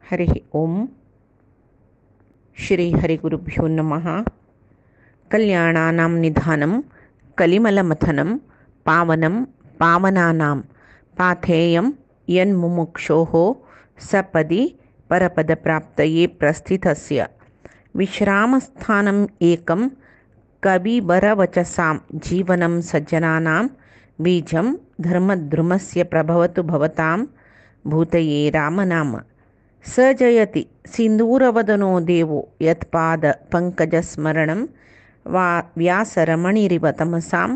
हरि ओम श्री हरिगुरुभ्यो नमः। कल्याणानां निधानं कलिमलमथनं पावनं पावनानां पाथेयं यन्मुमुक्षोः सपदि परपदप्राप्तये प्रस्थितस्य विश्रामस्थानम् एकं कविवरवचसां जीवनं सज्जनानां बीजं धर्मद्रुमस्य प्रभवतु भवतां भूतये रामनाम। स जयति सिन्दूरवदनो देवो यत्पादपङ्कजस्मरणं वा व्यासरमणिरिव तमसां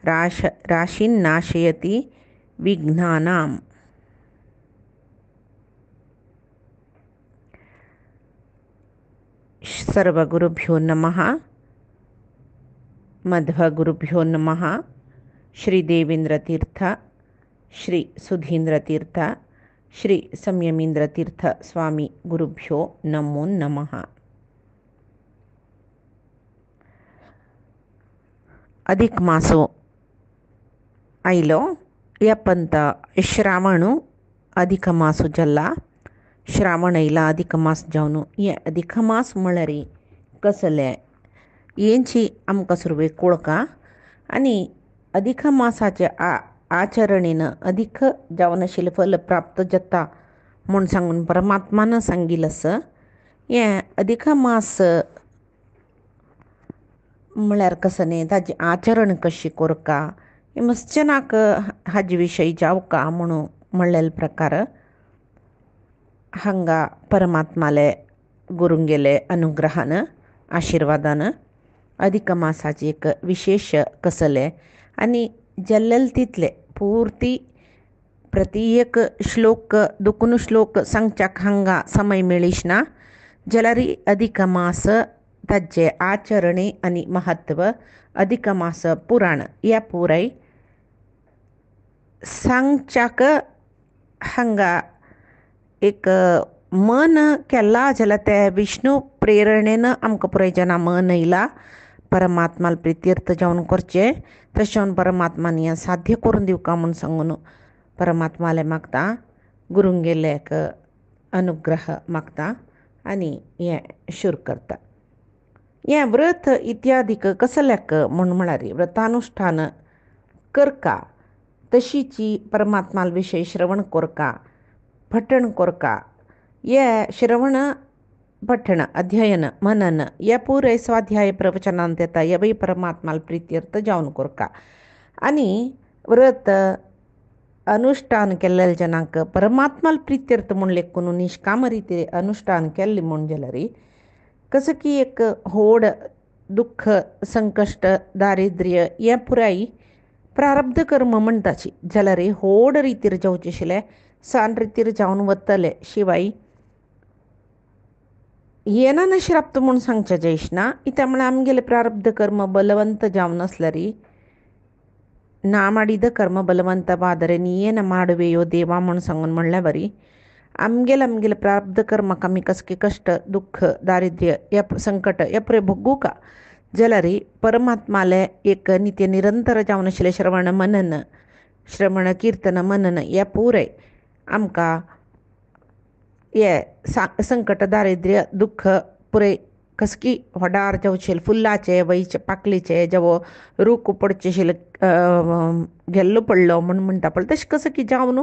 राशिन्नाशयति विघ्नानाम्। सर्वगुरुभ्यो नमः। मध्वगुरुभ्यो नमः। श्री देवेंद्र तीर्थ, श्री सुधींद्र तीर्थ, श्री संयमींद्र तीर्थ स्वामी गुरुभ्यो नमो नमः। अधिक मासो आयलो यापंत श्रावणु अधिक मासो जल्ला श्रावण येला अधिक मास जावनु ये अधिक मास म्हळ्यार कसले येंची आमकां सुरवे कळका आनी अधिक मासाचे आचरणेन अधिक जावन आशिल्लें फल प्राप्त जाता म्हूण सांगून परमात्मान सांगिल्लें आसा। हें अधिक मास म्हळ्यार कसं न्ही, ताजें आचरण कशें करता हें मस्चनाक हाजे विशयी जावका म्हणून म्हणलेले प्रकार हांगा परमात्माले गुरूंगेले अनुग्रहान आशिर्वादान अधिक मासाचे एक विशेष कसले आनी जल्लेल तितले पूर्ती प्रति एक श्लोक दुकुन श्लोक सांगच्याक हांगा समय मेळीश ना जाल्यार अधिक मास ताजे आचरणे आनी महत्व अधिक मास पुराण ह्या पुराय सांगच्याक हांगा एक मन केला जाल्यार ते विष्णू प्रेरणेन आमकां पुराय जेन्ना मन येयला परमात्माल प्रितीर्थ जावन करचें तशें परमात्मान हें साध्य करून दिवका म्हूण सांगून परमात्माले मागता, गुरूंगेले एक अनुग्रह मागता आनी हें शुरू करता। हें व्रत इत्यादीक कसल्याक म्हळ्यार व्रतानुश्ठान करका तशीची परमात्माल विशयी श्रवण करका पठण करका हे श्रवण पठण अध्ययन मनन हे पुराय स्वाध्याय प्रवचनांत येता हे बी परमात्माल प्रित्यर्थ जावन करका आनी व्रत अनुश्ठान केल्ले जनांक परमात्माल प्रित्यर्थ म्हूण लेखून निश्काम रिती अनुश्ठान केल्लें म्हूण जाल्यार कसं की एक होड दुख्ख संकश्ट दारिद्र्य हे पुराय प्रारब्ध कर्म म्हणटाची जाल्यार होड रितीर जावचें आशिल्लें सान रितीर जावन वतले शिवाय येना न श्राप्त म्हूण सांगचें जायच ना। इत्या म्हळ्यार आमगेले प्रारब्ध कर्म बलवंत जावन नासल्यार ना माडिद कर्म बलवंतवादरे ನೀಯೇನ ಮಾಡುವೆಯೋ देवा म्हूण सांगून म्हणल्या बरी आमगेले प्रारब्ध कर्माक आमी कसके कश्ट दुख्ख दारिद्र्य या संकट या पुरे भोगूका जाल्यार परमात्माले एक नित्य निरंतर जावन आशिल्लें श्रवण कीर्तन मनन हे पुराय आमकां हे संकट दारिद्र्य दुख्ख पुरे कसकी होडार जावचें फुल्लाचे वयचे पाकलीचे जेवो रूख पडचे आशिल्ले गेल्लो पडलो म्हूण म्हणटा पळय तशें कसं की जावन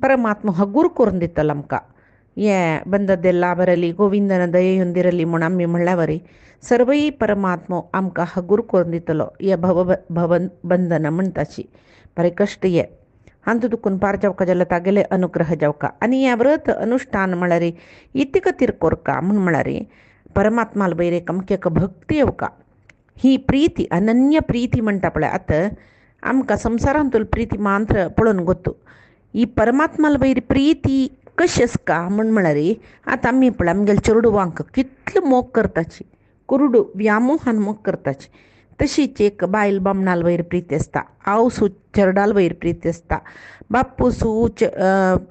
परमात्मा हगूर करून दितलो आमकां। हें बंद देल्ला बरली गोविंदन दये येवंदिरली म्हूण आमी म्हणल्या बरी सर्वई परमात्मो आमकां हगूर करून दितलो हे बंधन म्हणटाची बरें कश्ट हे हांतू दुखून पार जावका जाल्यार तागेले अनुग्रह जावका आनी हें व्रत अनुश्ठान म्हळ्यार इति खातीर करका म्हूण म्हळ्यार परमात्माल वयर एक आमकां एक भक्ती येवका ही प्रीती अनन्य प्रीती म्हणटा पळय आतां आमकां संवसारांत प्रीती मात्र पळोवन गोतू ही परमात्माल वयर प्रीती कशी आसका म्हूण म्हळ्यार आतां आमी पळय आमगेले चेडवांक कितलो मोग करताची कुरडू व्यामोहान मोग करताची तशीच एक बायल बामणाल वयर प्रीती आसता आवसू चेरडाल वयर प्रीती आसता बापूसू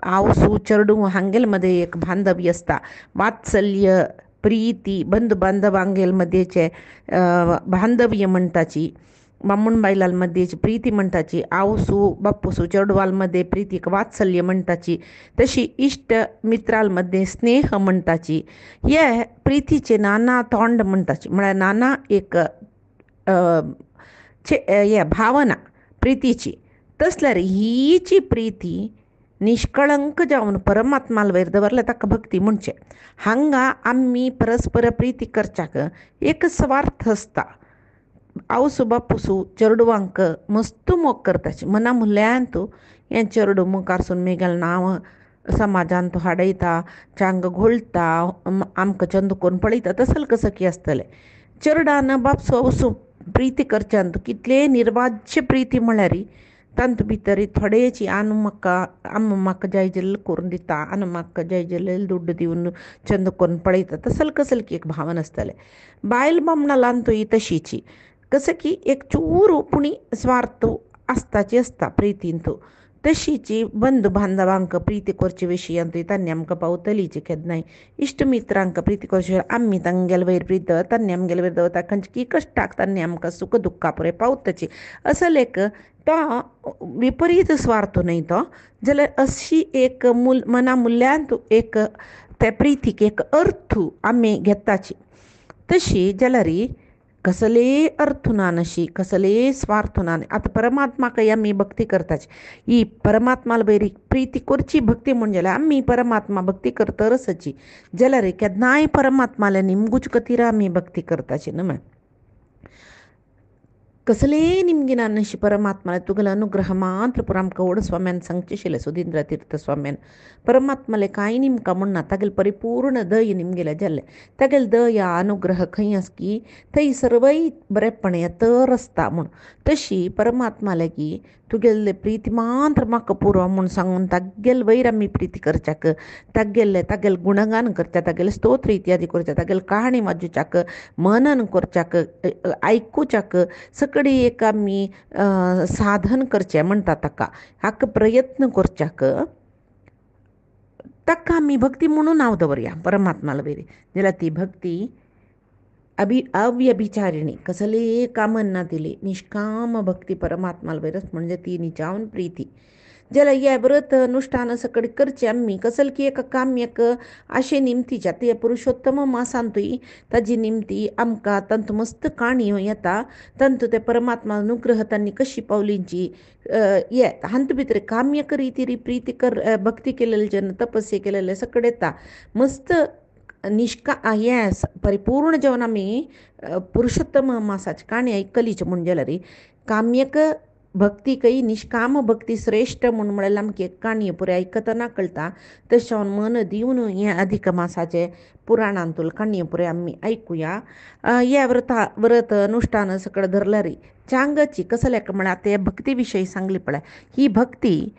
आवसू चेडू हांगेल मध्ये एक बांधव्य आसता वात्सल्य प्रीती बंधू बांधवांगेल मध्येचे बांधव्य म्हणटाची बामण बायलांमध्ये प्रीती म्हणटाची, आवसू बापूसू चेडवालमध्ये प्रीती वात्सल्य म्हणटाची, तशी इष्ट मित्रांमध्ये स्नेह म्हणटाची. हे प्रीतीचे नाना तोंड म्हणटाची, म्हळ्यार नाना एक हे भावना प्रीतीची. तसल्यार हीची प्रीती निष्कळंक जावन परमात्माल वयर दवरल्या ताका भक्ती म्हणचे. हांगा आमी परस्पर प्रीती करच्याक एक स्वार्थ आसता. आवसू बापूसू चेडवांक मस्त मोग करताची, मना म्हणल्यान तूं हें चेडू मुखारसून मेगेलें नांव समाजान तूं हाडयता, चांग घोळटा, आमकां चंद करून पळयता, तसल कसं की आसतलें. चेडवान बापसू आवसू प्रीती करच्यान तूं कितले निर्वाज्य प्रीती म्हळ्यार तांत भितर थोडेची आनी म्हाका जाय जाल्लें करून दिता, आनी म्हाका जाय जाल्लें दुड्ड दिवन चंद करून पळयता, तसल कसल की एक भावना आसतलें. बायल बामणालान तूं ही तशीची कसं की एक चूर पुणी स्वार्थ आसताची आसता प्रितीन तूं. तशीची बंधू बांधवांक प्रीती करचे विशयान तूं तांणी आमकां पावतलीची केन्नाय. इश्ट मित्रांक प्रीती करचे आमी तांगेले वयर प्रीती तांणी आमगेले वयर दवरता, खंयची की कश्टाक तांणी आमकां सुख दुख्खा पुरे पावतची. असल एक तो विपरीत स्वार्थ न्हय तो, जाल्यार अशी एक मना मूल्यान तूं एक त्या प्रितीक एक अर्थ आमी घेताची. तशी जाल्यार कसले अर्थ ना नशी, कसले स्वार्थ ना. आता परमात्माक आमी भक्ती करताची, ही परमात्माला वयर प्रीती करची भक्ती म्हणजे आमी परमात्मा भक्ती करतरसची. जाल्यार केन्नाय परमात्माला निमगूच खातीर आमी भक्ती करताची न्हय. कसले निमगिना नशी परमात्मा तुगेलो अनुग्रह मात्र पुरो आमकां व्हड स्वाम्यान सांगचेशिल्लें सुधींद्र तीर्थ स्वाम्यान. परमात्माले कांय निमकां म्हणना, तागेले परिपूर्ण दय निमगेले जाल्ले. तागेले दया अनुग्रह खंय आस की थंय सर्वय बरेंपण येतर आसता म्हूण. तशी परमात्मा लागी तुगेले प्रीती मात्र म्हाका पुरो म्हूण सांगून तागेले वयर आमी प्रीती करच्याक, तागेले गुणगान करच्या, तागेले स्तोत्र इत्यादी करच्या, तागेले कहाणी वाजोवच्याक, मनन करच्याक, आयकुच्याक सकडी एक आमी साधन करचें म्हणटा ताका, हाका प्रयत्न करच्याक ताका आमी भक्ती म्हणून नांव दवरया परमात्माला वयर. जाल्यार ती भक्ती अव्यभिचारिणी, कसले कामन ना दिली, निष्काम भक्ती परमात्माला वयरच म्हणजे ती निचावन प्रीती. जाल्यार हे व्रत अनुश्ठान सकडी करचें आमी कसल की एक काम्यक अशें निमतीच्या ते पुरुषोत्तम मासान तुई ताजी निमती आमकां तंत मस्त काणयो येता. तंत ते परमात्मा अनुग्रह तांणी कशी पावलींची ये हांत भितर काम्यक रिती प्रीती कर भक्ती केलेले जन तपस्या केलेले सकड येता. मस्त हे परिपूर्ण जेवण आमी पुरुषोत्तम मासाची काणी आयकलीची म्हण जाल्यार काम्यक भक्ती कई निष्काम भक्ती श्रेष्ठ म्हणून म्हळ्यार आमकां एक काणी पुरे आयकतना कळटा. तशें मन दिवन हें अधिक मासाचे पुराणांतूल काणयो पुरे आमी आयकुया. हे व्रत अनुश्ठान सकड धरल्यार चांगची कसल्याक म्हळ्यार ते भक्ती विशयी सांगली पळय. ही भक्ती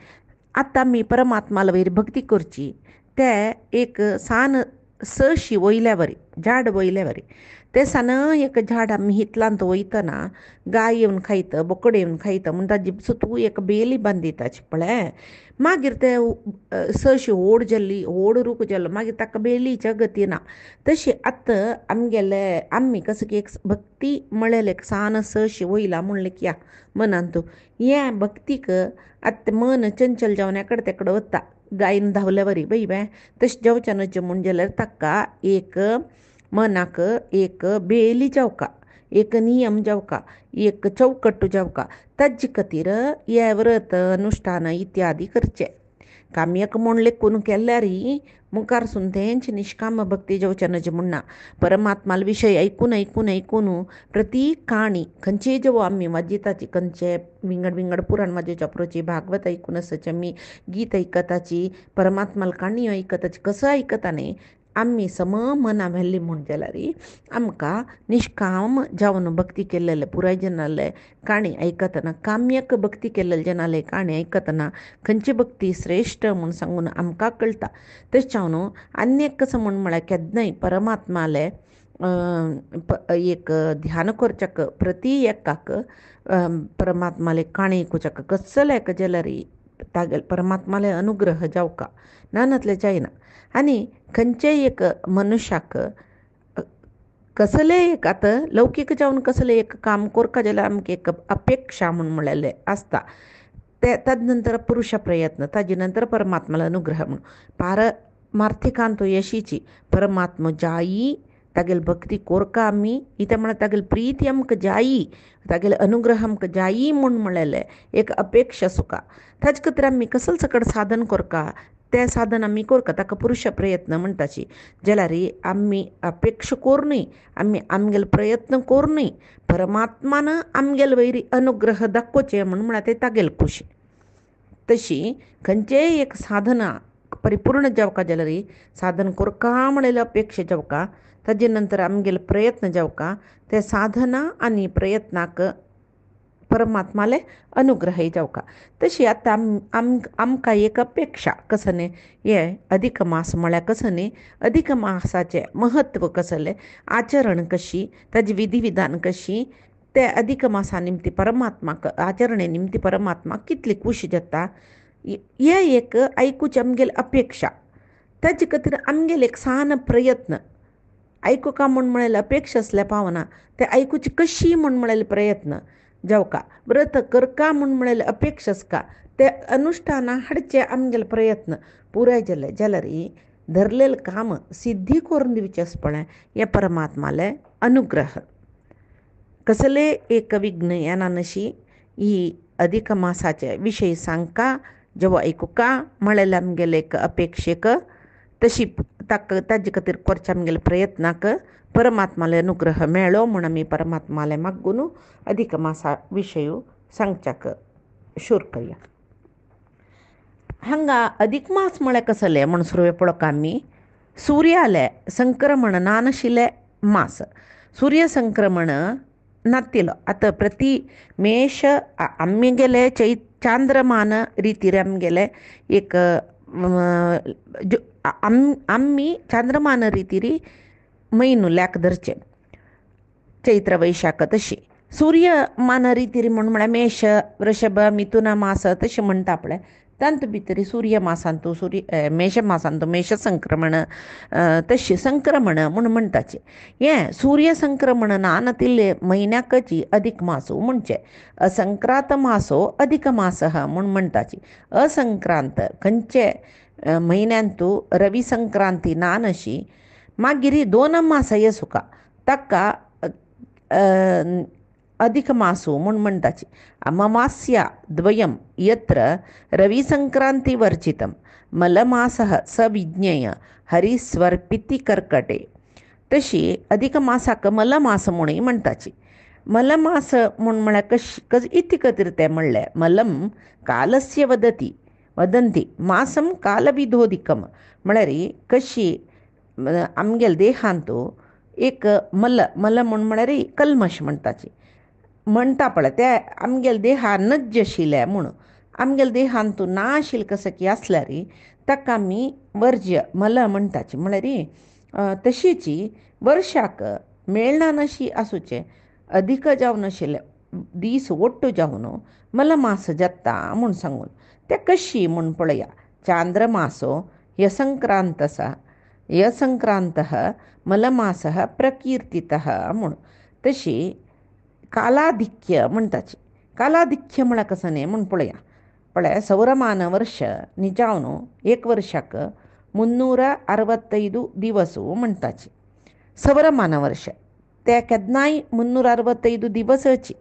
आतां आमी परमात्माला वयर भक्ती करची ते एक सान सशी वयल्या वरी झाड वयल्या वरी ते सान एक झाड आमी हितलांत वयतना गाय येवन खायता, बोकड येवन खायता म्हूण ताजी तूं एक बेली बांदिताची पळय. मागीर ते सशी व्हड जाल्ली, व्हड रूख जाल्लो, मागीर ताका बेलीच्या गती ना. तशी आतां आमी कसो की एक भक्ती म्हळ्यार एक सान सशी वयला म्हणलें की या मनान तूं हे भक्तीक आतां मन चंचल जावन एकडे तेकडे वता. गायन धांवल्या वरी बाई तशें जावचें न्हय म्हण जाल्यार ताका एक मनाक एक बेली जावका, एक नियम जावका, एक चौकट्ट जावका. ताजे खातीर हे व्रत अनुश्ठान इत्यादी करचें. काम्यक म्हूण लेखून केल्यार मुखारसून तेंची निश्काम भक्ती जावचें न्हय म्हणना. परमात्माल विशय ऐकून प्रती काणी खंयचे जेवो आमी वाजयताची, खंयचे विंगड पुराण वाजोवच्या पुरोची, भागवत आयकून आसची, आमी गीत आयकताची, परमात्माल काणयो आयकताची, कसो आयकता न्ही आमी सम मना व्हेल्ली म्हूण जाल्यार आमकां निश्काम जावन भक्ती केल्लेले पुराय जनाले काणी आयकतना, काम्यक भक्ती केल्लेले जनाले काणी आयकतना खंयची भक्ती श्रेष्ठ म्हूण सांगून आमकां कळटा. तशें न्हू आनीक कसो म्हळ्यार केन्नाय परमात्माले एक ध्यान करच्याक प्रती एकाक परमात्माले काणी आयकुच्याक कसल्याक जाल्यार तागेले परमात्माले अनुग्रह जावका नानातले जायना. आनी खंयचेय एक मनशाक कसले एक आतां लौकीक जावन कसलें एक काम कोरका जाल्यार आमकां एक अपेक्षा म्हूण म्हळेलें आसता. ते तद नंतर पुरुष प्रयत्न, ताजे नंतर परमात्माला अनुग्रह म्हूण पारमाರ್ಥिकांत यशीची परमात्मा जायी तागेल भक्ती कोरका आमी इते म्हळ्यार तागेल प्रीती आमकां जायी, तागेले अनुग्रह आमकां जायी म्हूण म्हळेलें एक अपेक्षा सुका. ताजे खातीर आमी कसले सकट साधन कोरका, तें साधन आमी कोरका ताका पुरुश प्रयत्न म्हणटाची. जाल्यार आमी अपेक्षा कोरूनय आमी आमगेले प्रयत्न कोरूनय परमात्मान आमगेले वयरी अनुग्रह दाखोवचें म्हूण म्हळ्यार तें तागेली खुशी. तशी खंयचेय एक साधना परिपूर्ण जावका जाल्यार साधन कोरका म्हणलेली अपेक्षा जावका, ताजे नंतर आमगेले प्रयत्न जावका, ते साधना आनी प्रयत्नाक परमात्माले अनुग्रहय जावका. तशी आतां आमकां एक अपेक्षा कसले हे अधिक मास म्हळ्यार कसले अधिक मासाचें महत्व कसलें, आचरण कशी, ताजी विधी विधान कशी, ते अधिक मासा निमती परमात्माक आचरणे निमती परमात्माक कितली खूश जाता हे एक आयकूची आमगेली अपेक्षा. ताजे खातीर आमगेले एक सान प्रयत्न आयकुका म्हूण म्हळेलें अपेक्षा असल्या पावना, ते आयकूची कशी म्हूण म्हळेले प्रयत्न जावका. व्रत करका म्हूण म्हळेलें अपेक्षा आसका, ते अनुश्ठाना हाडचे आमगेले प्रयत्न पुराय जाले जाल्यार धरलेलें काम सिद्धी करून दिवचें आसपणें हें परमात्माले अनुग्रह. कसले एक विज्ञानान अशी ही अधिक मासाचे विशय सांगका जेव्हा आयकुका म्हळेलें आमगेले एक अपेक्षेक तशी ताजे खातीर करचे आमगेले प्रयत्नाक परमात्माले अनुग्रह मेळ्ळो म्हूण आमी परमात्माले मागून अधिक मासा विशय सांगच्याक शूर करया. हांगा अधिक मास म्हळ्यार कसले म्हूण सुरवें पळोवका आमी सूर्याले संक्रमण नाशिल्ले मास. सूर्य संक्रमण नातिलो आतां प्रति मेश आमगेले चांद्रमान रितीर आमगेले एक आमी चांद्रमान रितीर म्हयनो लेख धरचे चैत्र वैशाख. तशी सूर्यमान रितीर म्हळ्यार मेश वृषभ मिथुन मास तशें म्हणटा पळय, तांत भितर सूर्य मासांतू मेश मासांतू मेश संक्रमण तशें संक्रमण म्हूण म्हणटाचे. हें सूर्य संक्रमण ना नातिल्ले म्हयन्याकची अधिक मासो म्हणचे. असंक्रांत मासो अधिक मास म्हूण म्हणटाची. असंक्रांत खंयचे म्हयन्यांतू रवी संक्रांती ना नशी मागीर 2 मास येसुका ताका अधिक मासो म्हूण म्हणटाची. अमावास्या द्वयं यत्र रविसंक्रांति वर्जितं मलमासः स विज्ञेय हरिस्वर्पिति कर्कटे. तशी अधिक मासाक मलमास म्हणून म्हणटाची. मलमास म्हूण म्हळ्यार इति खातीर तें म्हणलें मलम कालस्य वदंती मासम कालविधोदिकम म्हळ्यार कशी आमगेल्या देहांतू एक मल म्हूण म्हळ्यार कल्मश म्हणटाची म्हणटा पळय ते आमगेले देहान नज्ज आशिल्ले म्हूण आमगेले देहांतू ना आशिल्ले कसकी आसल्यार ताका आमी वर्ज्य मल म्हणटाची. म्हळ्यार तशीची वर्षाक मेळना नशी आसूचे अधिक जावन आशिल्ले दीस ओट्टू जावन मलमास जाता म्हूण सांगून ते कशी म्हूण पळया. चांद्रमासो यसंक्रांतः मलमासः प्रकीर्तितः म्हूण. तशी कालाधिक्य म्हणटाची. कालाधिक्य म्हळ्यार कसं न्ही म्हूण पळया सौरमान वर्ष निजावन एक वर्षाक 365 दिवस म्हणटाची. सौरमान वर्ष ते केन्नाय 365 दिवसाची.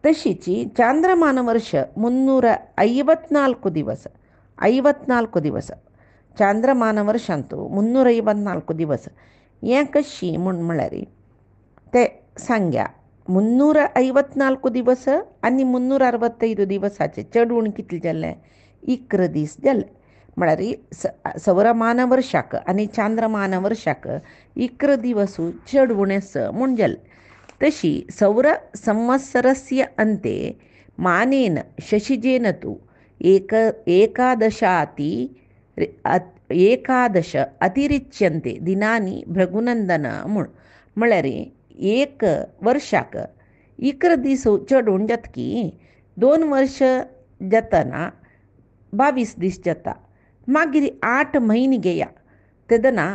तशीची चांद्रमान वर्ष 354 दिवस 54 दिवस चांद्रमान वर्षांतू 354 दिवस. हें कशी म्हूण म्हळ्यार ते सांग्या 354 दिवस आनी 365 दिवसाचे चड उण कितले जाले 11 दीस जाले. म्हळ्यार सौरमान वर्षाक आनी चांद्रमान वर्षाक 11 दिवस चड उणेस म्हूण जाले. तशी सौर संवत्सरस्य अन्ते मानेन शशिजेन तु एकादश अतिरिच्यन्ते दिनानि भृगुनंदन म्हूण. म्हळ्यार एक वर्षाक 11 दीस चड उण जाता की 2 वर्ष जातना 22 दीस जाता. मागीर 8 म्हयने घेया तेदना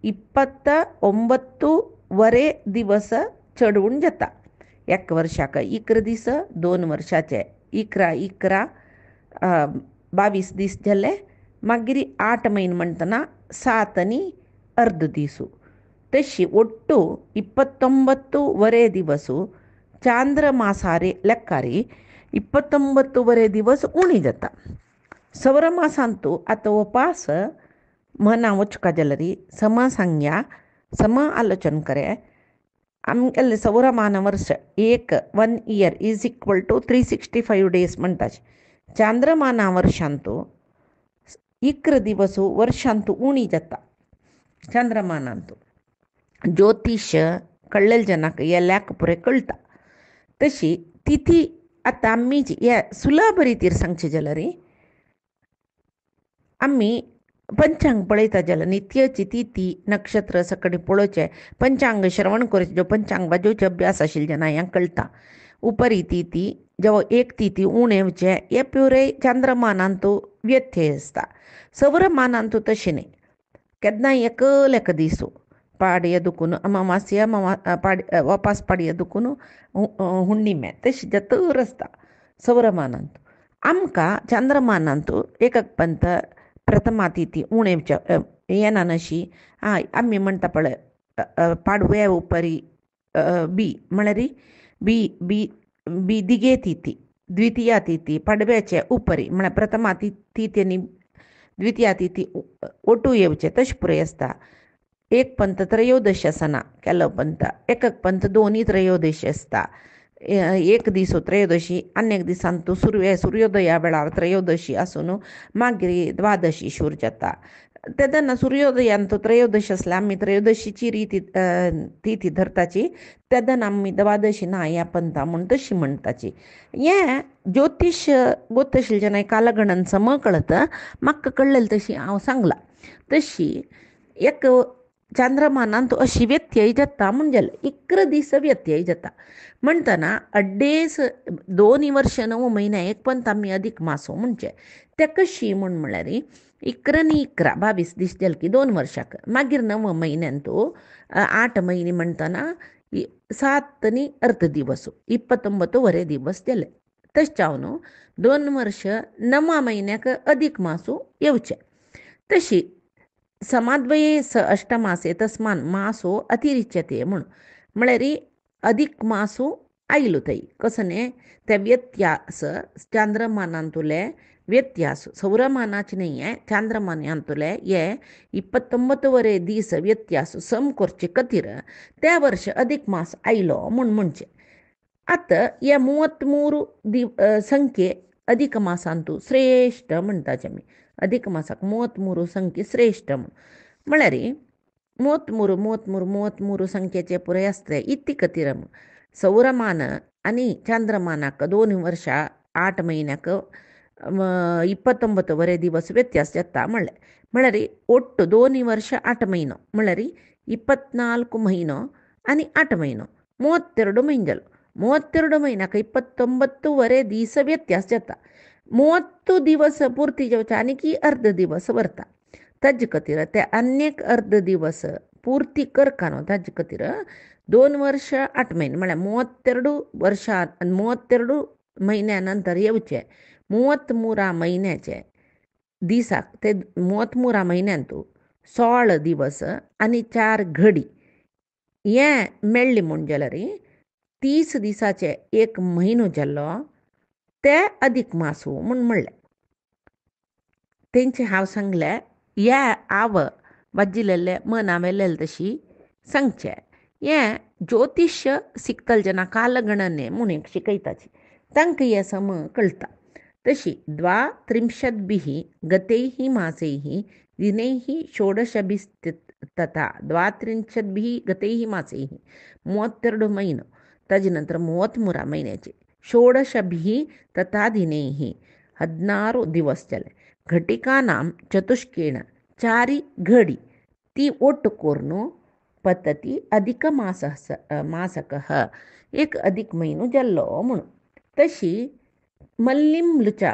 29 वरे दिवस चढवून जाता. 1 वर्षाक 11 दीस, 2 वर्षाचे 11 22 दीस जाले. मागीर 8 म्हयने म्हणटना 7 आनी अर्द दिसू. तशी ಒಟ್ಟು 29 ದಿವಸ ಚಾಂದ್ರಮಾಸಾರೆ ಲೆಕ್ಕಾರಿ 29 दिवस उणी जाता. सौर मासांतू आता उपास मना वचका जलरी सम संज्ञा सम आलोचन करे. आमगेले सौरमान वर्ष 1 year is equal to 365 days म्हणटाचे. चांद्रमाना वर्षांतू 11 दिवस वर्षांतू उणी जाता चांद्रमानांतू. ज्योतिष कळलेल्या जनाक येल्याक पुरे कळटा. तशी तिथी आता आम्ही या सुलभ रितीर सांगचे जाल्यार आम्ही पंचांग पळयता जाल्यार नित्याची तिथी नक्षत्र सकडी पळोवचे, पंचांग श्रवण करचे, जो पंचांग वाजोवचे अभ्यास आशिल्ले जाणा ह्यांक कळटा. उपरी तिथी जेव्हा एक तिथी उणेवचे हे पुरे चांद्रमानांतू व्यत्यय आसता. सौरमानांतू तशें न्ही. केन्नाय एक दिसू पाडये दुखून अमावास्या वापास पाडये दुखून हुण्ಣಿಮೆ तशी जतर आसता सौरमानांतू. आमकां चांद्रमानांतू एक पंत प्रथमा तिथी उणेवचे येना नशी आमी म्हणटा पळय पाडव्या उपरी बी म्हळ्यार बी बी बी दिगे तिथी द्वितीया तिथी पाडव्याचे उपरी म्हळ्यार प्रथमा तिथी आनी द्वितीया तिथी ओटू येवचे तशें पुरे आसता. एक पंत त्रयोदशी आसना केलो पंत, एक पंत दोनी त्रयोदशी आसता. एक दीस त्रयोदशी आनी एक दिसांतू सूर्योदया वेळार त्रयोदशी आसून मागीर द्वादशी शूर जाता. तेदना सूर्योदयांतू त्रयोदशी आसल्यार आमी त्रयोदशीची तिथी धरताची, तेदना आमी द्वादशी ना ह्या पंथा म्हूण तशी म्हणटाची. हें ज्योतिश गोत आशिल्ले जेन्ना कालगणन सम कळत म्हाका कळलेली तशी हांव सांगलां. तशी एक चांद्रमानांतू अशी व्यत्यय जाता म्हणजे 11 दीस व्यत्यय जाता. म्हणटना अड्डेस 2 वर्ष 9 म्हयने एक पंत आमी अधिक मासो म्हणचे. ते कशी म्हळ्यार 11 आनी 11 22 दीस जाले की 2 वर्षाक. मागीर 9 म्हयन्यांतू 8 म्हयने म्हणटना 7 आनी अर्द दिवस 29 दिवस जाले. तशें जावन 2 वर्ष 9 म्हयन्याक अधिक मासू येवचे. तशी समाद्वये स अष्टमासे तस्मान मासो अतिरिच्यते म्हळ्यार अधिक मासू आयलो थंय कसं न्ही. ते व्यत्यास चांद्रमानांतुले व्यत्यास सौरमानाचे न्ही हे चांद्रमानांतुले हे 29 दीस व्यत्यास सम करचे खातीर त्या वर्ष अधिक मास आयलो म्हणचे. आतां हे 33 संख्ये अधिक मासांतू श्रेष्ठ म्हणटाचे आमी. अधिक मासाक 33 संख्ये श्रेष्ठ म्हळ्यार 33 संख्येचे पुरे आसता. इतली खातीर सौरमान आनी चांद्रमानाक 2 वर्षां 8 म्हयन्याक 29 दिवस व्यत्यास जाता म्हळ्यार ಒಟ್ಟು 2 वर्ष 8 म्हयनो म्हळ्यार 24 म्हयनो आनी 8 म्हयनो 32 म्हयने जालो. 32 म्हयन्याक 29 दीस व्यत्यास जाता. 30 दिवस पुर्ती जावचे आनी अर्ध दिवस व्हरता. ताजे खातीर ते आनीक अर्ध दिवस पुर्ती करका न्हू. ताजे खातीर 2 वर्ष 8 म्हयने म्हळ्यार 32 वर्सां 32 म्हयन्या नंतर येवचे 33 म्हयन्याचे दिसाक ते 33 म्हयन्यांतू 16 दिवस आनी 4 घडी हें मेळ्ळें म्हूण जाल्यार 30 दिसाचे एक म्हयनो जाल्लो ते अधिक मासू म्हूण म्हणलें. तेंचे हांव सांगलें ह्या हांव वाजिल्लें मन हांवें तशी सांगचें. हें ज्योतिश शिकतले जेन्ना कालगणने म्हूण एक शिकयताची तांकां हें सम कळटा. तशी 32 गतैः मासैः दिनैः षोडशभिस्तथा 32 गतैः मासैः 32 म्हयनो ताजे नंतर 33 म्हयन्याचे 16 तथा दिनैः 16 दिवस जाले. घटिकानां चतुष्केण 4 घडी ती ಒಟ್ಟು कोरून पद्धती अधिक मासकः एक अधिक म्हयनो जाल्लो म्हणून. तशी मल्लिंबलुचा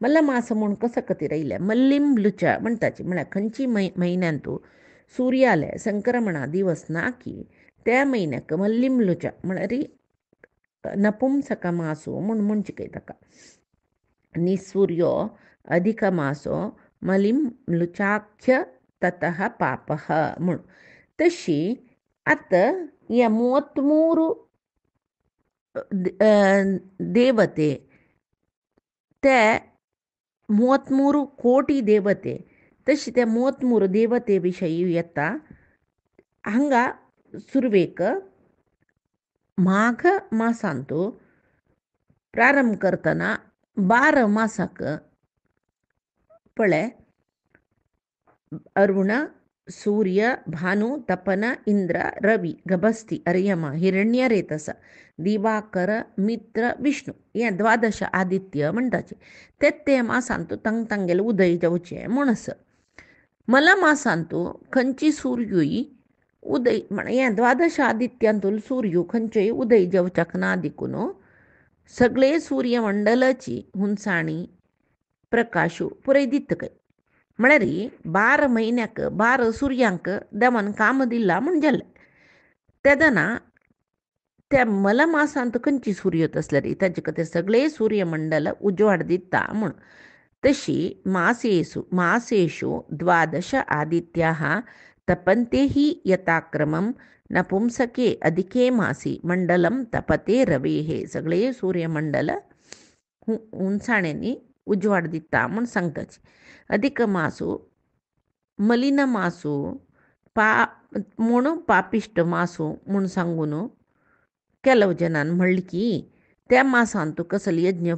मल्लमास म्हूण कसो खातीर आयले मल्लिंबलुचा म्हणटाची म्हळ्यार खंयची म्हयन्यांतू सूर्यालय संक्रमणा दिवस ना की त्या म्हयन्याक मल्लिमलुच्या म्हळ्यार नपुंसक मासो म्हूण म्हणचे ताका निसूर्यो अधिक मासो मलिमलुचाख्य ततः पापः म्हूण. तशी आतां हे 33 ದೇವತೆ ते 33 ಕೋಟಿ ದೇವತೆ तशी त्या 33 देवते विशयी येता हांगा सुरवेक माघ मासांतू प्रारंभ करतना 12 मासाक पळय अरुण सूर्य भानु तपन इंद्र रवी गभस्ती अर्यमा हिरण्यरेतस दिवाकर मित्र विष्णू हे 12 आदित्य म्हणटाचे ते मासांतू तंग तांगेले उदय जावचे म्हणस. मला मासांतू खंयची सूर्यूय उदय हे 12 आदित्यांतूल सूर्य खंयचोय उदय जावच्याक ना देखून सगळे सूर्यमंडलाची हुंसाणी प्रकाशू पुरय दितकय. म्हळ्यार 12 म्हयन्याक 12 सुर्यांक देवान काम दिला म्हण जालें. तेदना त्या मला मासांत खंयची सूर्य तसल्यार ताजे खातीर सगळे सूर्यमंडल उजवाड दिता म्हूण. तशी मासेषु 12 आदित्याः तपन्तेः यथाक्रमं नपुंसके अधिके मासी मंडलम तपते रवेः. सगळे सूर्यमंडल उंचाण्यांनी उजवाड दिता म्हूण सांगताचे. अधिक मासो मलिन मासो म्हूण पापिश्ट मासो म्हूण सांगून ಕೆಲವು जनान म्हणलें की त्या मासांतू कसले यज्ञ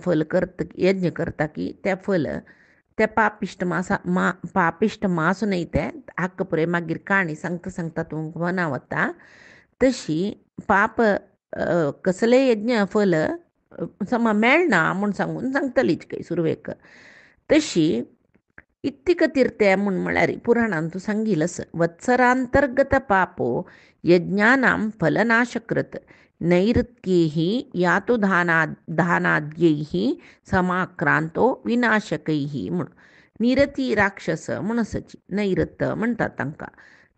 करता की त्या फल त्या पापिश्ट मास न्हय ते हाक्क पुरे मागीर काणी सांगता तुमकां मना वता. तशी पाप कसले यज्ञ फल सम मेळना म्हूण सांगतलीच काय सुरवेक. तशी इत्ती खातीर ते म्हूण म्हळ्यार पुराणांतू सांगिलस वत्सरांतर्गत पापो यज्ञानां फलनाशकृत नैऋत्यैः यातु दानाद्यैः समाक्रांतो विनाशकैः म्हूण. निरती राक्षस म्हणसची नैऋत म्हणटात तांकां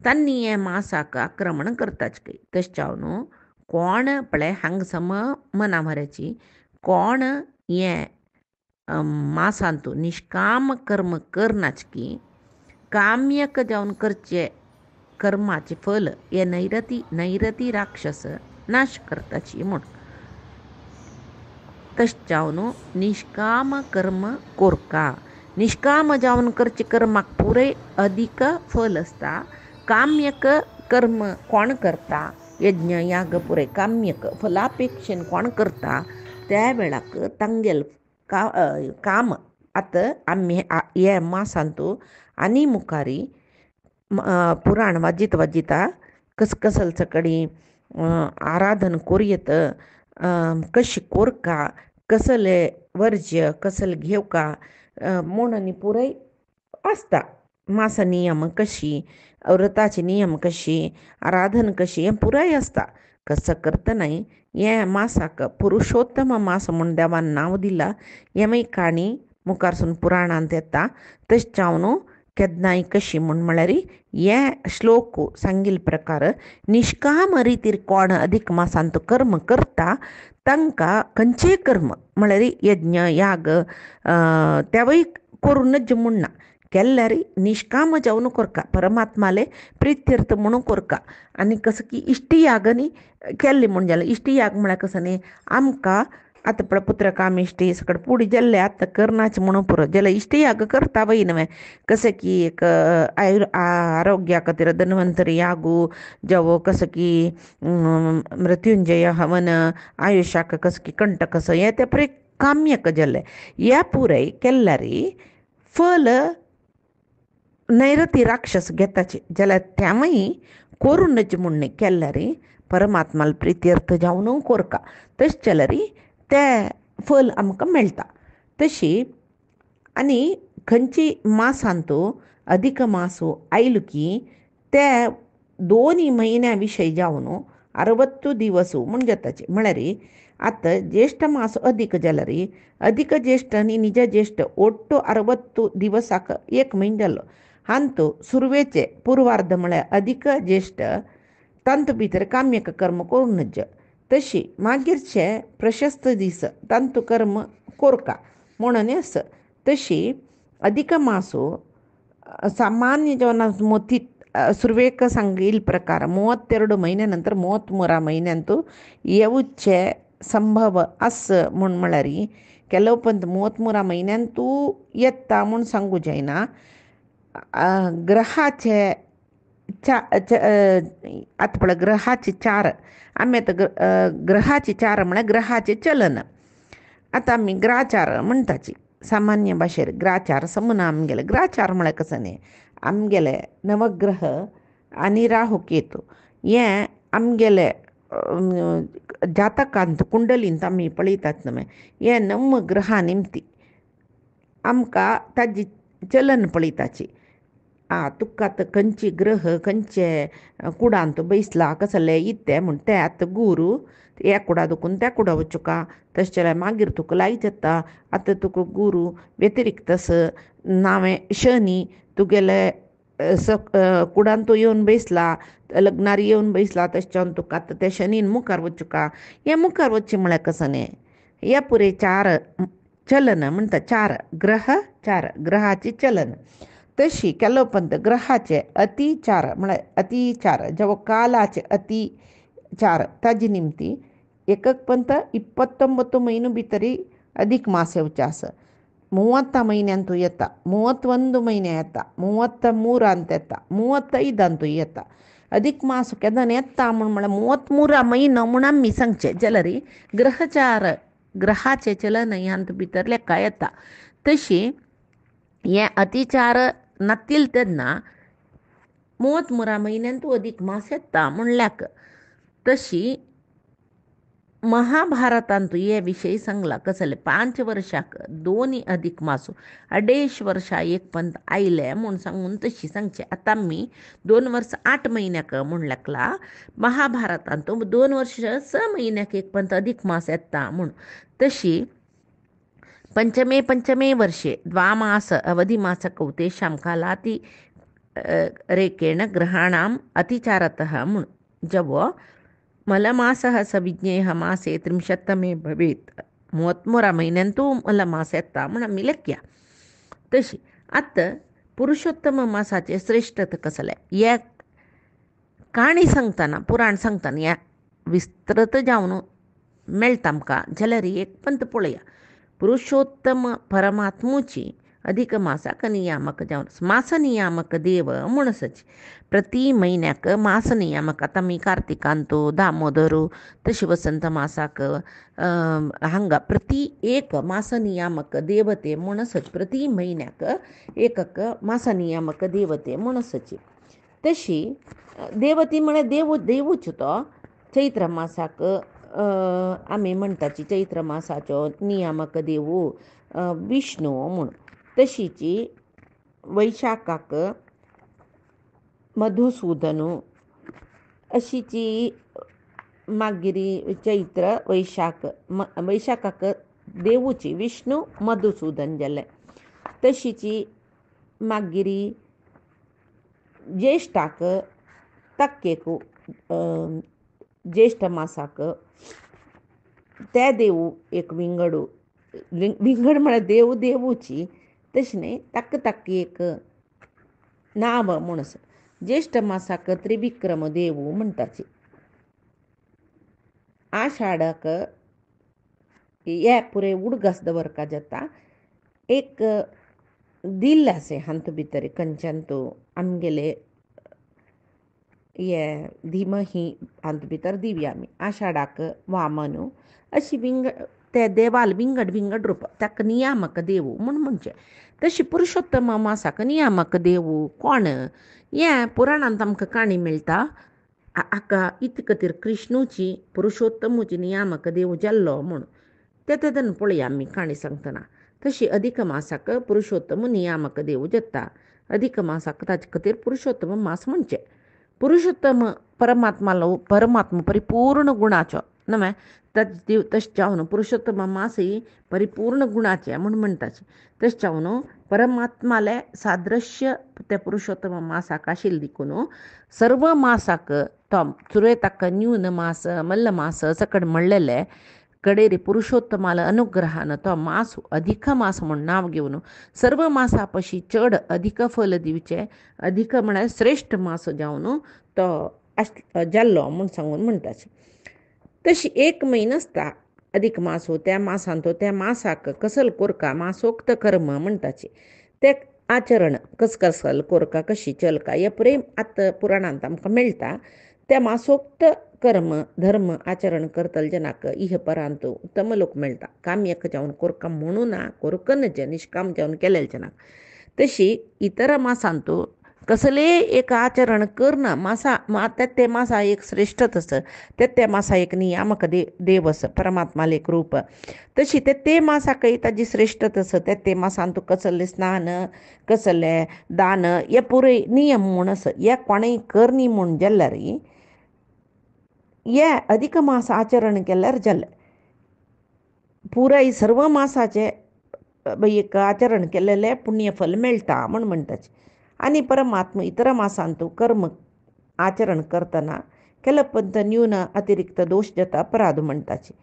तांणी हे मासाक आक्रमण करताच काय. तशें कोण पळय हांगा सम मना म्हऱ्याची कोण हे मासांतू निष्काम कर्म करनाच की काम्यक जावन करचे कर्माचे फल हे नैरती राक्षस नाश करताची म्हूण. तशें जावन निष्काम कर्म कोरका निष्काम जावन करचे कर्माक पुरय अधिक फल आसता. काम्यक कर्म कोण करता यज्ञ याग पुरय काम्यक फलापेक्षेन कोण करता त्या वेळाक तांगेल काम आतां आमी हे मासांतू आनी मुखारी पुराण वाजिता कसकसल कडी आराधन कोरयत कशी कोरका कसले वर्ज्य कसले घेवका म्हणून पुरय आसता. मास नियम कशी व्रताची नियम कशी आराधन कशी हें पुराय आसता. कसं करतनाय हे मासाक पुरुषोत्तम मास म्हूण देवान नांव दिलां. हे मागीर काणी मुखारसून पुराणांत येता. तशें जावन केदनाय कशी म्हूण म्हळ्यार हे श्लोक सांगिल्ले प्रकार निष्काम रितीर कोण अधिक मासांत कर्म करता तांकां खंयचेय कर्म म्हळ्यार यज्ञ याग तेवय करूनच म्हूण ना. केल्यार निष्काम जावन कोरका परमात्माले प्रित्यर्थ म्हणून कोरका. आनी कसं की इश्टियाग न्ही केल्ले म्हूण जालें. इश्टियाग म्हळ्यार कसं न्ही आमकां आतां पळय पुत्रकामेश्टी सकट पुडी जाल्ले आतां करनाचें म्हणून पुरो जाल्यार इश्टियाग करता वय न्हय. कसं की एक आरोग्या खातीर धन्वंतरी यागू जावो कसं की मृत्युंजय हवन आयुश्याक कसं की कंठ कसं हें तें पुरे काम्यक जालें. ह्या पुरय केल्यार फल नैरती राक्षस घेताचे जाल्यार तेवय करूनच म्हूण न्ही केल्यार परमात्माला प्रित्यर्थ जावन कोरका. तशें जाल्यार ते फल आमकां मेळटा. तशी आनी खंयची मासांतू अधिक मासो आयलो की ते 2 म्हयन्या विशय जावन 60 दिवस म्हूण जाताचे. म्हळ्यार आतां ज्येश्ठ मास अधिक जाल्यार अधिक ज्येष्ठ आनी निज ज्येष्ठ ओट्टू 60 दिवसाक 1 म्हयनो जालो. हांतू सुरवेचे पूर्वार्ध म्हळ्यार अधिक ज्येष्ठ तांतू भितर काम्यक कर्म करून नज तशी मागीरचे प्रशस्त दीस तांतू कर्म कोरका म्हणून आस तशी अधिक मासो ಸಾಮಾನ್ಯ ಜೀವನ ಮೊತ್ತಿ ಸುರ್ವೇಕ ಸಂಗೀಲ್ ಪ್ರಕಾರ 32 महिने नंतर 33 महिन्यांतू येऊचे संभव अस म्हूण म्हळ्यार ಕೆಲವು पंत 33 महिन्यांतू येता म्हूण सांगू जायना. ग्रहाचे आतां पळय ग्रहाचे चार आमी आतां ग्रहाचे चार म्हळ्यार ग्रहाचे चलन आतां आमी ग्राचार म्हणटाची सामान्य भाशेर ग्राचार समून आमगेले ग्राचार म्हळ्यार कसं न्ही आमगेले नवग्रह आनी राहू केतू हें आमगेले जातकांत कुंडलींत आमी पळयतात न्हय हे नव ग्रहा निमती आमकां ताजी चलन पळयताची. तुका आतां खंयची ग्रह खंयचे कुडांत बैसला कसले इत्ते म्हूण ते आतां गुरू ह्या कुडा दुखून त्या कुडा वचुका तशें जाल्यार मागीर तुका लायत येता. आतां तुका गुरू व्यतिरिक्त नांवें शनी तुगेले कुडांत तो येवन बैसला लग्नार येवन बैसला तशें जावन तुका आतां त्या शनीन मुखार वचुका हें मुखार वचचें म्हळ्यार कसं न्ही हे पुरे चार चलन म्हणटा चार ग्रह चार ग्रहाची चलन तशी केलो पंत ग्रहाचे अति चार म्हळ्यार अति चार जेवो कालाचे अति चार ताजे निमती एकक पंत 29 महिनो भितरी अधिक मास येवचे आसा. 30 महिन्यांतू येता 31 महिने येता 33 अंत येता 35 येता. अधिक मास केन्ना येता म्हळ्यार 33 म्हयनो म्हूण आमी सांगचे जाल्यार ग्रहचार ग्रहाचे चलन ह्यांत भितर लेखा येता. तशी हे अतिचार नातील तेन्ना 33 महिन्यांतू अधिक मास येता म्हणल्याक तशी महाभारतांत हे विशयी सांगला कसले 5 वर्साक 2 अधिक मासू 2.5 वर्सां एक पंत आयले म्हूण सांगून तशी सांगचे. आतां आमी 2 वर्स 8 महिन्याक म्हूण लेखला महाभारतांत 2 वर्स 6 महिन्याक एक पंत अधिक मास येता म्हूण. तशी पंचमे वर्षे द्वामास अवधिमासक तेषां कालाति रेखेण ग्रहाणाम् अतिचारतः म्हूण जवो मलमासः सविज्ञेयः मासे 30 भवेत् 33 महिन्यांतू मलमास येता म्हूण आमी लेखया. तशी आतां पुरुषोत्तम मासाचे श्रेष्ठत कसले हे काणी सांगतना पुराण सांगतना हे विस्तृत जावन मेळटा आमकां जाल्यार एक पंत पळया. पुरुषोत्तम परमात्मुची अधिक मासाक नियामक जावन मास नियामक देव म्हूण आसची. प्रति म्हयन्याक मास नियामक आतां आमी कार्तिकांतू दामोदरू तशी वसंत मासाक हांगा प्रति एक मास नियामक देवते म्हूण आसची. प्रति म्हयन्याक एकक मास नियामक देवते म्हूण आसची. तशी देवती म्हळ्यार देवूच तो चैत्र मासाक आमी म्हणटाची चैत्र मासाचो नियामक देवू विष्णू म्हूण. तशीची वैशाखाक मधुसूदनू अशीची मागीर चैत्र वैशाखाक देवूची विष्णू मधुसूदन जाले. तशीची मागीर ज्येश्ठाक तक्केकू ज्येष्ठ मासाक ते देवू एक विंगडू विंगड म्हळ्यार देवूची तशी न्ही तक्क एक नांव म्हूण आसा. ज्येष्ठ मासाक त्रिविक्रम देवू म्हणटाची. आषाढाक हे पुरे उडगास दवरका जाता. एक दिल आसे हांतू भितर खंयच्यानतू आमगेले हे धिमही हांतू भितर दिवया आमी. आषाढाक वामनू अशी ते देवाल विंगड रूप ताका नियामक देवू म्हूण म्हणचे. तशी पुरुषोत्तम मासाक नियामक देवू कोण हें पुराणांत आमकां काणी मेळटा. हाका इत खातीर कृष्णूची पुरुषोत्तमूची नियामक देव जाल्लो म्हूण तेन्ना पळया आमी काणी सांगतना. तशी अधिक मासाक पुरुषोत्तम नियामक देव जाता. अधिक मासाक ताचे खातीर पुरुषोत्तम मास म्हणचे. पुरुषोत्तम परमात्मा परिपूर्ण गुणाचो न्हय तशें जावन पुरुषोत्तम मास ही परिपूर्ण गुणाचे म्हूण म्हणटाचे. तशें जावन परमात्माले सादृश्य त्या पुरुषोत्तम मासाक आशिल्ल देखून सर्व मासाक तो चुरे ताका न्यून मास मल्ल मास सकड म्हणलेले कडेरी पुरुषोत्तमाला अनुग्रहानं तो मास अधिक मास म्हणून नाव घेवन सर्व मासापशी चड अधिक फल दिवचे अधिक म्हळ्यार श्रेष्ठ मास जावन तो जाल्लो म्हूण सांगून म्हणटाचे. तशी एक म्हयनो आसता अधिक मास त्या मासांत त्या मासाक कसल कोरका मासोक्त कर्म म्हणटाचे ते आचरण कसकसल कोरका कशी चलका हे प्रेम आतां पुराणांत आमकां मेळटा. त्या मासोक्त कर्म धर्म आचरण करतल जनाक इह परांत उत्तम लोक मेळटा. काम्यक जावन कोरका म्हणून ना कोरकन जे निष्काम जावन केलेले जनाक. तशी इतर मासांत कसले एक आचरण करना मासा ते मासा एक श्रेष्ठत आस ते मासा एक नियामक देव आस परमात्माले एक रूप. तशी ते मासाकय ताजी श्रेष्ठत आस ते मासांत कसले स्नान कसले दान हे पुरे नियम म्हूण आस हे कोणेय करनी म्हूण जाल्यार हे अधिक मास आचरण केल्यार जालें. पुराय सर्व मासाचे एक आचरण केलेले पुण्यफल मेळटा म्हूण म्हणटाचे. आनी परमात्मा इतर मासांत कर्म आचरण करतना केलं पंत न्यून अतिरिक्त दोष जाता अपराध म्हणटाचे.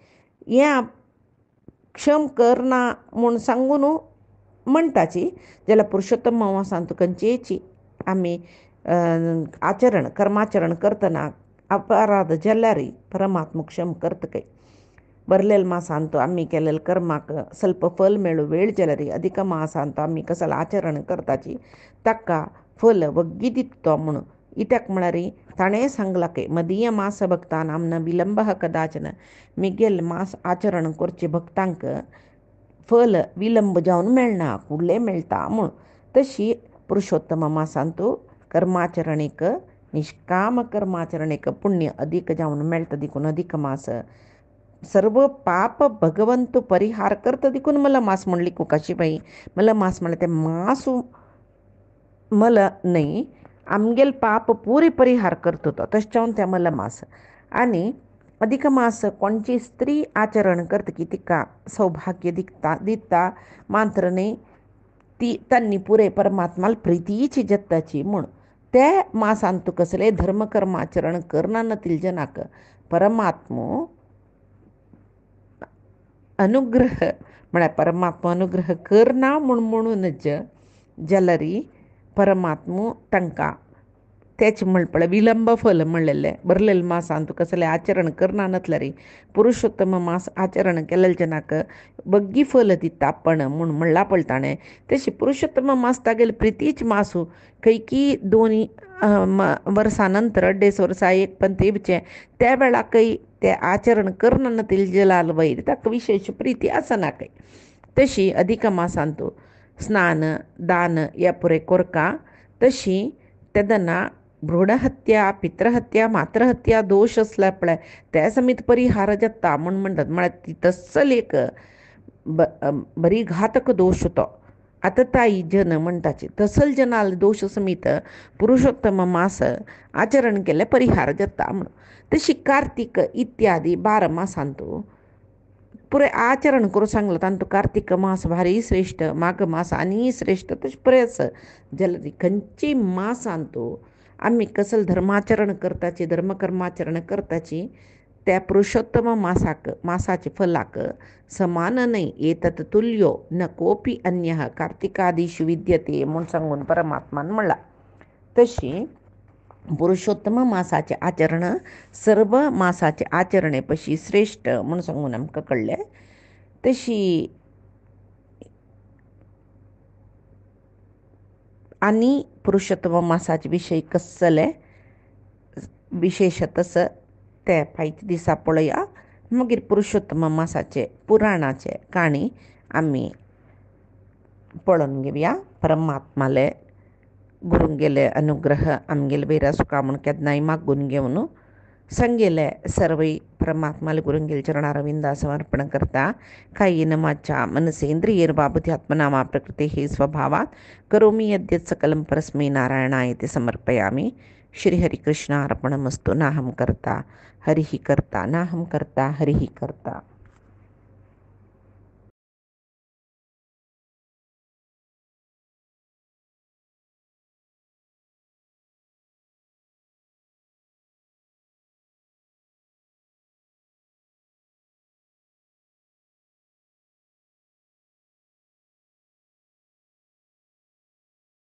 हें क्षम करना म्हूण सांगून म्हणटाची जाल्यार पुरुषोत्तम मासांत खंयचेची आमी आचरण कर्माचरण करतना अपराध जाल्यारय परमात्मा क्षम करतकय. बरलेल मासांत आमी केलेले कर्माक ಸ್ವಲ್ಪ फल मेळू वेळ जाल्यारय अधिक मासांत आमी कसल आचरण करताची ताका फल वग्गी दितो म्हणून इत्याक म्हळ्यार ताणें सांगलां मदीय मास भक्तानां न विलंबः कदाचन मिगेल मास आचरण करचे भक्तांक फल विलंब जावन मेळना फुडलें मेळटा म्हूण. तशी पुरुषोत्तम मासांत कर्माचरणेक निष्काम कर्माचरणेक पुण्य अधिक जावन मेळटा देखून अधिक मास सर्व पाप भगवंत परिहार करता देखून मला मास म्हणली कुकाशीबाई. मला मास म्हणले ते मासू मला न्ही आमगेल पाप पुरे परिहार करता तो तशें जावन ते मला मास. आनी अधिक मास कोणची स्त्री आचरण करता की तिका सौभाग्य दिता मात्र न्ही ती तांणी पुरे परमात्माल प्रितीची जत्ताची म्हूण. ते मासांत कसले धर्मकर्म आचरण करना नतील जनाक परमात्मो अनुग्रह म्हळ्यार परमात्मा अनुग्रह करना म्हणूनच जाल्यार परमात्मो तांकां तेच म्हणपळे विलंब फल म्हणलेले बरलेले मासांत कसले आचरण करना नतल्यार पुरुषोत्तम मास आचरण केलेले जनाक बग्गी फल दिता पण म्हूण म्हणला पळय ताणें. तशी पुरुषोत्तम मास तागेले प्रितीच मासू खंयकी 2 वर्सां नंतर 1.5 वर्सां एक पंथेचे त्या वेळाकय ते आचरण करना नतील जलाल वयर ताका विशेष प्रिती आसनाकय. तशी अधिक मासांत स्नान दान या पुरे कोरका. तशी तेदना भ्रूणहत्या पितृहत्या मातृहत्या दोष असला पळय त्या समीत परिहार जाता म्हूण म्हणटात. म्हळ्यार ती तस्सल एक बरी घातक दोष तो आतताई जन म्हणटाचे तसल जनाल दोष समीत पुरुषोत्तम मास आचरण केले परिहार जाता म्हणून. तशी कार्तिक इत्यादी 12 मासांत पुरे आचरण करूं सांगलां. तांतूं कार्तिक मास भारी श्रेष्ठ माघ मास आनी श्रेष्ठ तशें बरेंच जाल्यार खंयची मासांत आमी कसल धर्माचरण करताची धर्मकर्माचरण करताची त्या पुरुषोत्तम मासाचे फलाक समान न्हय एतत् तुल्यो न कोपी अन्यः कार्तिकादिषु विद्यते म्हूण सांगून परमात्मान म्हणला. तशी पुरुषोत्तम मासाचे आचरण सर्व मासाचे आचरणे पशी श्रेष्ठ म्हूण सांगून आमकां कळ्ळें. तशी आनी पुरुषोत्तम मासाचे विशय कसले विशेषतस ते फायच्या दिसा पळया. मागीर पुरुषोत्तम मासाचे पुराणाचे काणी आमी पळोवन घेवया. परमात्माले गुरूंगेले अनुग्रह आमगेले वयर आसूं काय म्हूण केन्नाय मागून घेवन संगेले सर्वय परमात्माले गुरूंगेले चरणारविंदा समर्पण करता. कायेन वाचा मनसेन्द्रियैर्वा बुद्ध्यात्मना प्रकृतेः स्वभावात् करोमि यद्यत् सकलं परस्मै नारायणायते समर्पयामि. श्रीहरिकृष्णार्पणमस्तु. नाहं कर्ता हरिः कर्ता नाहं कर्ता हरिः कर्ता.